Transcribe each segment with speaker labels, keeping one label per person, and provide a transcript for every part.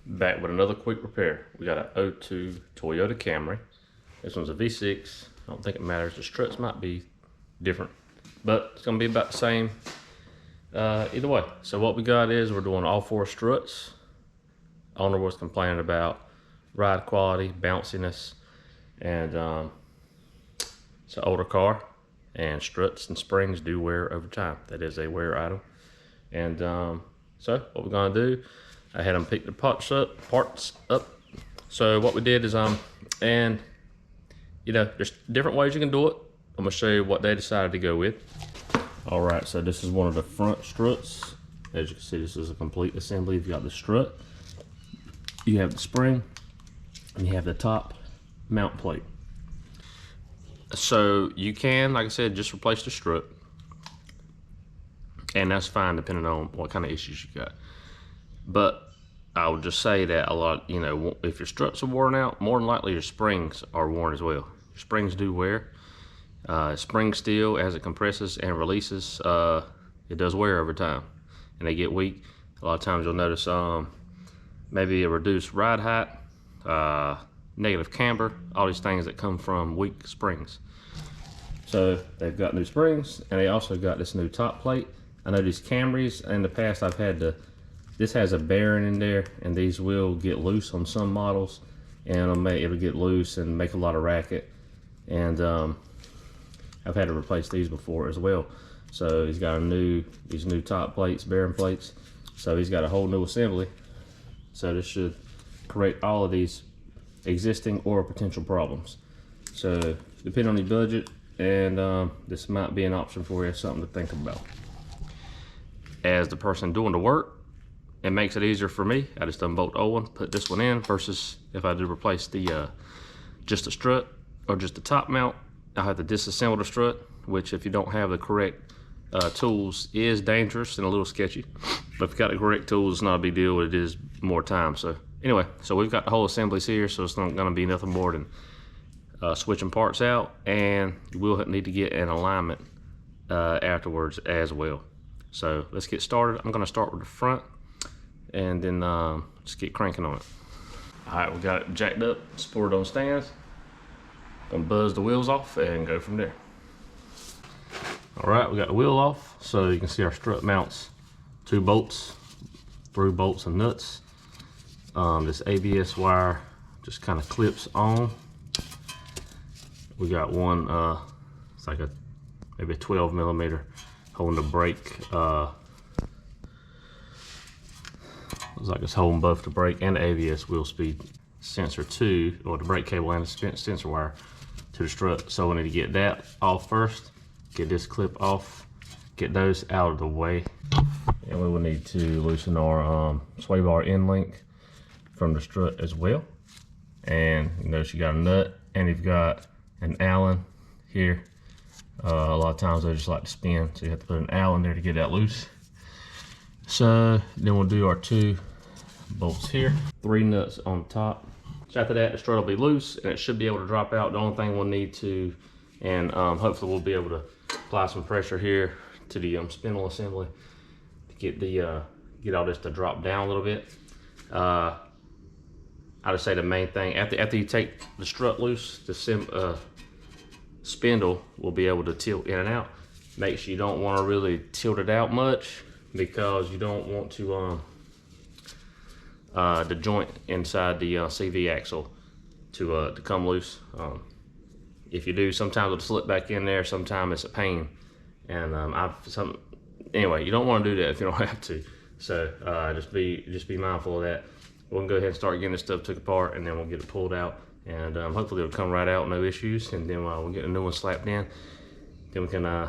Speaker 1: Back with another quick repair. We got an 02 Toyota Camry. This one's a V6. I don't think it matters. The struts might be different, but it's gonna be about the same either way. So what we got is we're doing all 4 struts. Owner was complaining about ride quality, bounciness, and it's an older car, and struts and springs do wear over time. That is a wear item. And so what we're gonna do, I had them pick the parts up. So what we did is and you know, there's different ways you can do it. I'm gonna show you what they decided to go with. All right, so this is one of the front struts. As you can see, this is a complete assembly. You've got the strut, you have the spring, and you have the top mount plate. So you can, like I said, just replace the strut, and that's fine depending on what kind of issues you got. But I would just say that a lot, you know, if your struts are worn out, more than likely your springs are worn as well. Your springs do wear. Spring steel, as it compresses and releases, it does wear over time, and they get weak. A lot of times you'll notice maybe a reduced ride height, negative camber, all these things that come from weak springs. So they've got new springs, and they also got this new top plate. I know these Camrys, in the past I've had to, this has a bearing in there, and these will get loose on some models, and it'll get loose and make a lot of racket. And I've had to replace these before as well. So he's got these new top plates, bearing plates. So he's got a whole new assembly. So this should correct all of these existing or potential problems. So depending on your budget, and this might be an option for you, something to think about. As the person doing the work, it makes it easier for me. I just unbolt the old one, put this one in, versus if I do replace the just the strut or just the top mount, I have to disassemble the strut, which if you don't have the correct tools is dangerous and a little sketchy. But if you got the correct tools, it's not a big deal. It is more time. So anyway, so we've got the whole assemblies here, so it's not gonna be nothing more than switching parts out, and you will need to get an alignment afterwards as well. So let's get started. I'm gonna start with the front, and then just get cranking on it. All right, we got it jacked up, supported on stands. Gonna buzz the wheels off and go from there. All right, we got the wheel off, so you can see our strut mounts 2 bolts, through bolts and nuts. This ABS wire just kind of clips on. We got one, it's like maybe a 12mm holding the brake. Looks like it's holding both the brake and the ABS wheel speed sensor to, or the brake cable and the sensor wire to the strut. So we need to get that off first, get this clip off, get those out of the way. And we will need to loosen our sway bar end link from the strut as well. And you notice you got a nut, and you've got an Allen here. A lot of times they just like to spin, so you have to put an Allen there to get that loose. So then we'll do our 2 bolts here, 3 nuts on the top. So after that, the strut will be loose, and it should be able to drop out. The only thing we'll need to, and hopefully we'll be able to apply some pressure here to the spindle assembly to get get all this to drop down a little bit. I would say the main thing, after you take the strut loose, the spindle will be able to tilt in and out. Make sure you don't want to really tilt it out much, because you don't want to the joint inside the CV axle to come loose. If you do, sometimes it'll slip back in there. Sometimes it's a pain, and anyway, you don't want to do that if you don't have to. So just be mindful of that. We'll go ahead and start getting this stuff took apart, and then we'll get it pulled out, and hopefully it'll come right out, no issues. And then we'll get a new one slapped in. Then we can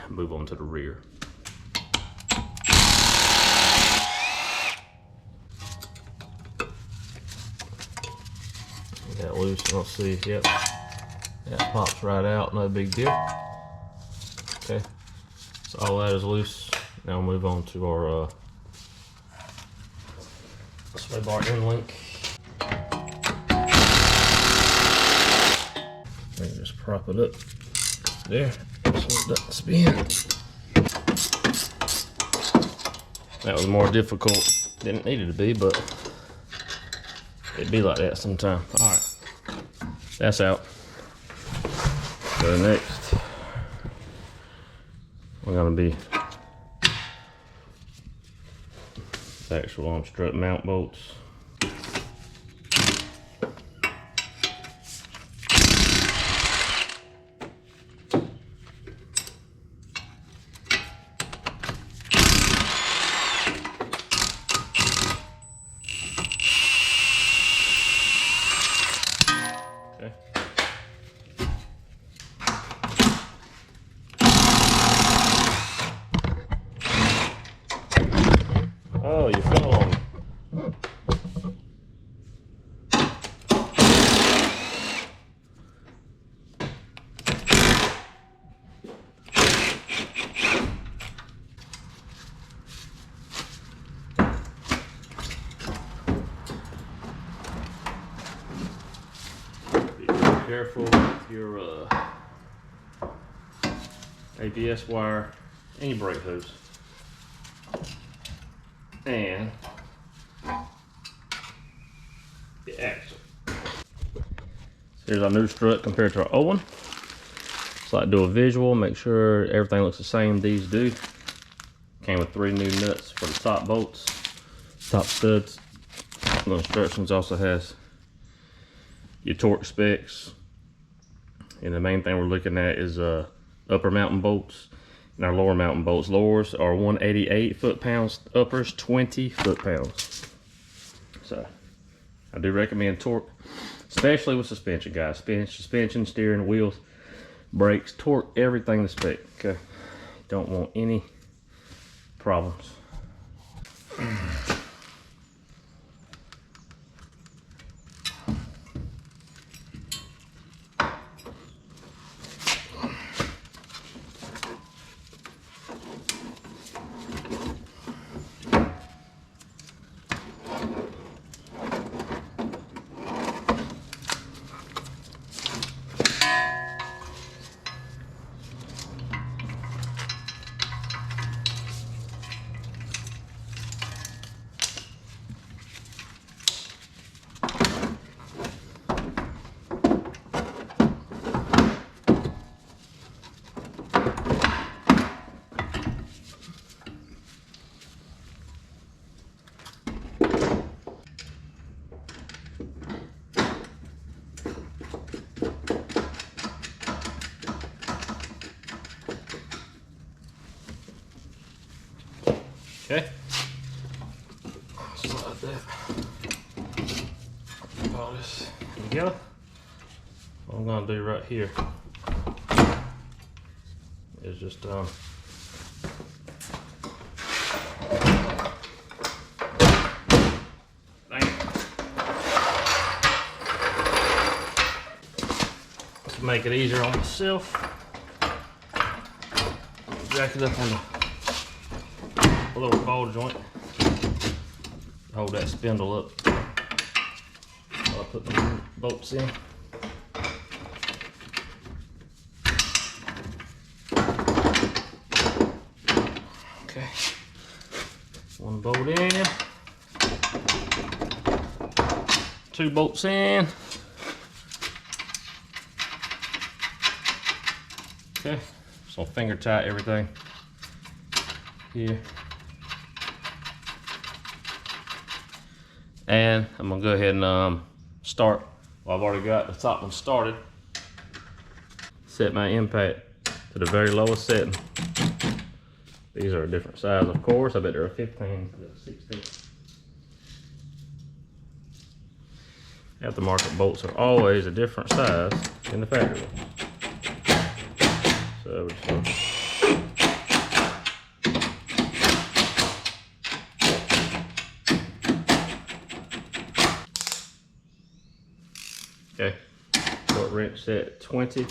Speaker 1: move on to the rear. That loose, let's see, yep, that pops right out, no big deal. Okay, so all that is loose. Now we'll move on to our sway bar end link. Just prop it up there so it doesn't spin. That was more difficult than it needed to be, but It'd be like that sometime. All right, that's out. So next, we're gonna be the actual strut mount bolts. Oh, you fell on me. Be careful with your ABS wire and your brake hose. And the axle. So here's our new strut compared to our old one. So I do a visual, make sure everything looks the same. These do. Came with 3 new nuts for the top bolts, top studs. The instructions also has your torque specs. And the main thing we're looking at is upper mounting bolts and our lower mounting bolts. Lowers are 188 foot-pounds, uppers 20 foot-pounds. So I do recommend torque, especially with suspension, guys. Suspension, steering, wheels, brakes, torque, everything to spec. Okay, don't want any problems. Okay, slide that all this together. What I'm gonna do right here is just to make it easier on myself, jack it up on the little ball joint. Hold that spindle up while I put the bolts in. Okay, 1 bolt in, 2 bolts in. Okay, so finger tight everything here. And I'm gonna go ahead and start. Well, I've already got the top one started. Set my impact to the very lowest setting. These are a different size, of course. I bet they're a 15, 16. Aftermarket bolts are always a different size than the factory one. So we're just gonna okay, torque wrench set at 20.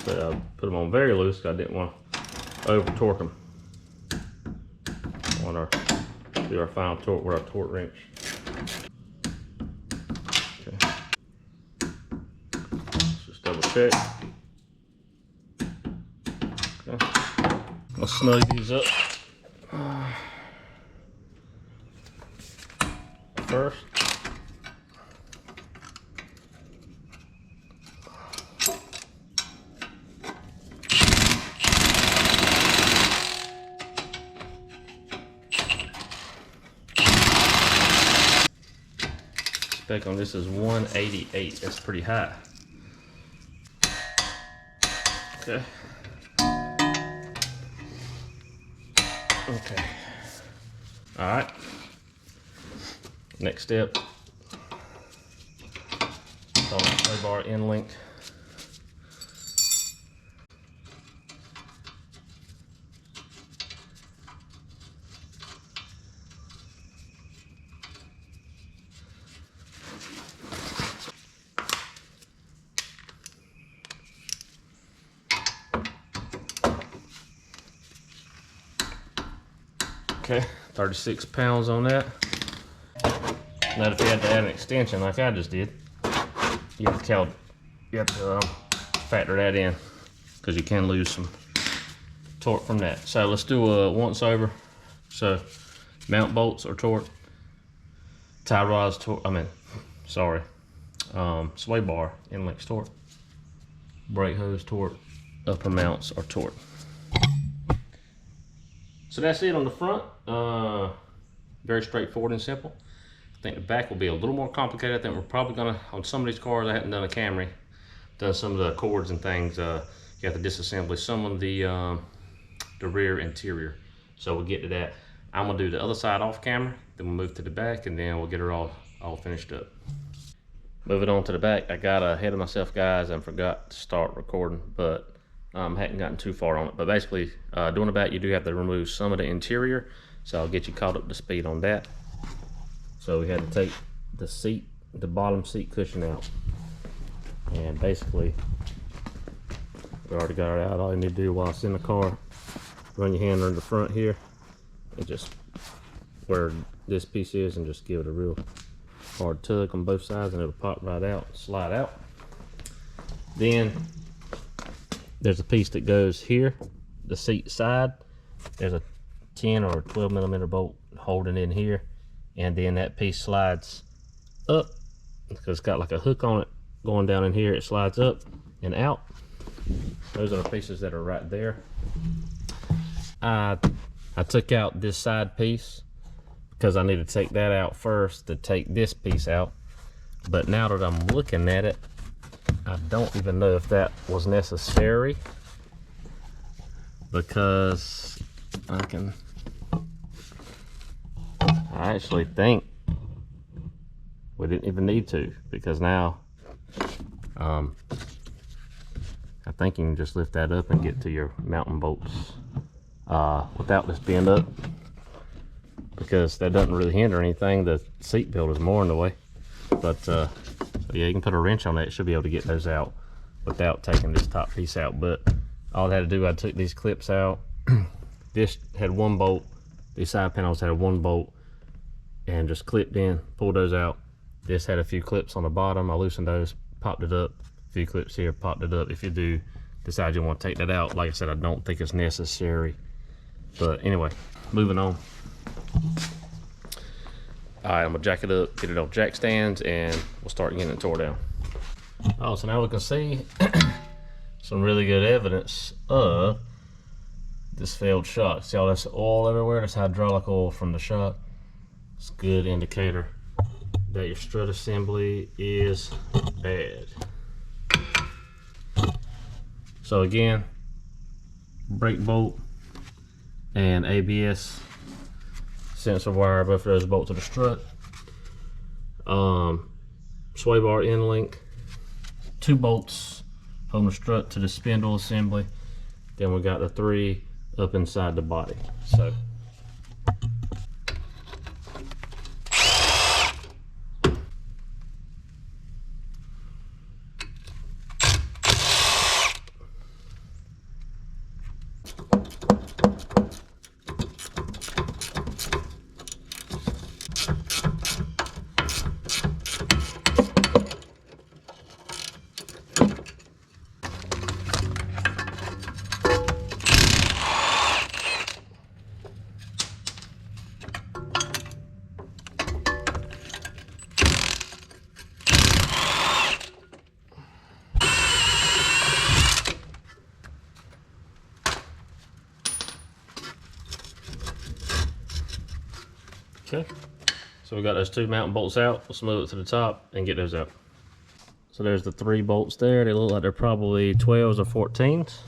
Speaker 1: So I put them on very loose because I didn't want to over torque them on our, do our final torque with our torque wrench. Okay. Let's just double check. Okay. Let's snug these up. First. Spec on this is 188. That's pretty high. Okay. Okay. All right. Next step. Sway bar end link. Okay, 36 pounds on that. Now if you had to add an extension like I just did, you have to factor that in because you can lose some torque from that. So let's do a once over. So mount bolts are torque, tie rods torque, sway bar end links torque, brake hose torque, upper mounts are torque. So that's it on the front. Very straightforward and simple. I think the back will be a little more complicated. I think we're probably gonna, on some of these cars, I haven't done a Camry, done some of the cords and things. You have to disassemble some of the rear interior. So we'll get to that. I'm gonna do the other side off camera, then we'll move to the back, and then we'll get her all finished up. Moving on to the back, I got ahead of myself, guys, and forgot to start recording, but hadn't gotten too far on it. But basically, doing the back, you do have to remove some of the interior, so I'll get you caught up to speed on that. So we had to take the seat, the bottom seat cushion out, and basically we already got it out. All you need to do while it's in the car, run your hand under the front here and just where this piece is, and just give it a real hard tug on both sides, and it'll pop right out, slide out. Then there's a piece that goes here, the seat side. There's a 10 or 12 millimeter bolt holding in here, and then that piece slides up because it's got like a hook on it going down in here. It slides up and out. Those are the pieces that are right there. I took out this side piece because I need to take that out first to take this piece out. But now that I'm looking at it, I don't even know if that was necessary, because I actually think we didn't even need to, because now I think you can just lift that up and get to your mounting bolts without this being up, because that doesn't really hinder anything. The seat belt is more in the way, but so yeah, you can put a wrench on that. It should be able to get those out without taking this top piece out. But all I had to do, I took these clips out. This had one bolt, these side panels had one bolt, and just clipped in, pulled those out. This had a few clips on the bottom. I loosened those, popped it up. A few clips here, popped it up. If you do decide you want to take that out, like I said, I don't think it's necessary. But anyway, moving on. All right, I'm gonna jack it up, get it on jack stands, and we'll start getting it tore down. Oh, so now we can see some really good evidence of this failed shock. See all this oil everywhere? That's hydraulic oil from the shock. It's a good indicator that your strut assembly is bad. So again, brake bolt and ABS sensor wire, both of those bolt to the strut. Sway bar end link, 2 bolts from the strut to the spindle assembly. Then we got the 3 up inside the body. So Okay, so we got those 2 mounting bolts out. Let's move it to the top and get those out. So there's the 3 bolts there. They look like they're probably 12s or 14s.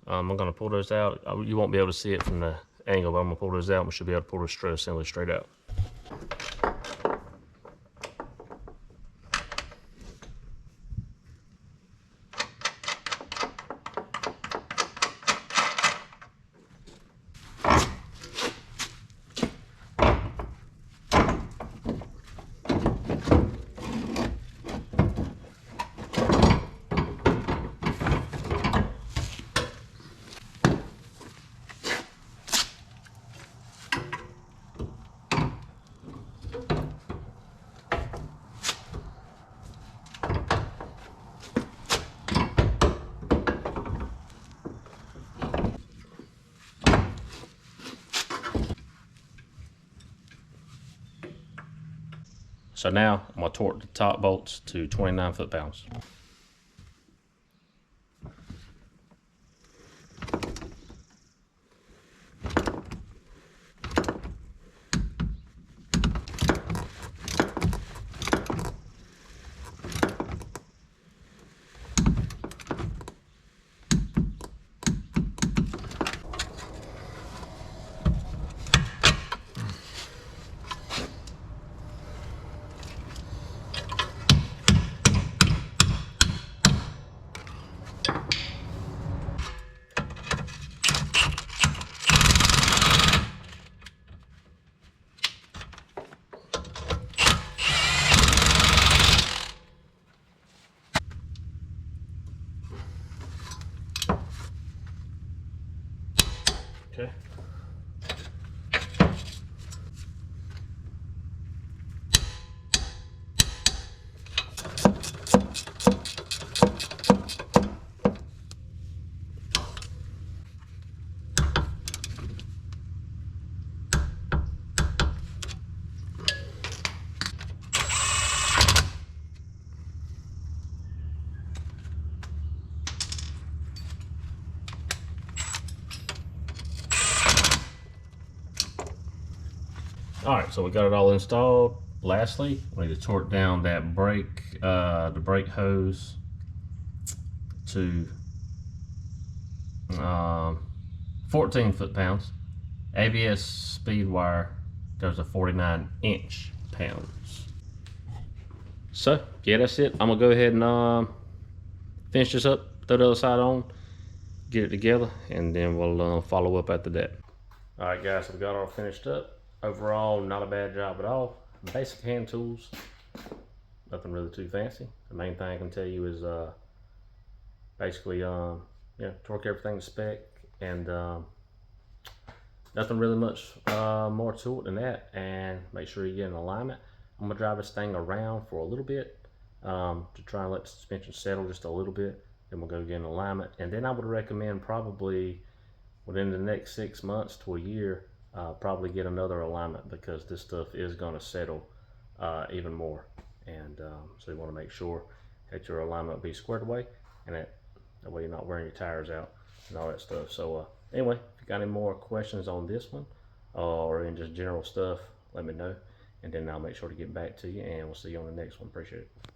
Speaker 1: I'm gonna pull those out. You won't be able to see it from the angle, but I'm gonna pull those out and we should be able to pull the strut assembly straight out. So now I'm gonna torque the top bolts to 29 foot-pounds. Okay. All right, so we got it all installed. Lastly, we need to torque down that brake, the brake hose to 14 foot-pounds. ABS speed wire goes to 49 inch-pounds. So yeah, that's it. I'm gonna go ahead and finish this up, throw the other side on, get it together, and then we'll follow up after that. All right, guys, so we got all finished up. Overall, not a bad job at all. Basic hand tools, nothing really too fancy. The main thing I can tell you is basically torque everything to spec, and nothing really much more to it than that. And make sure you get in alignment. I'm gonna drive this thing around for a little bit to try and let the suspension settle just a little bit. Then we'll go get in alignment, and then I would recommend probably within the next 6 months to a year, probably get another alignment, because this stuff is going to settle even more. And so you want to make sure that your alignment be squared away, and that way you're not wearing your tires out and all that stuff. So anyway, if you got any more questions on this one or in just general stuff, let me know, and then I'll make sure to get back to you, and we'll see you on the next one. Appreciate it.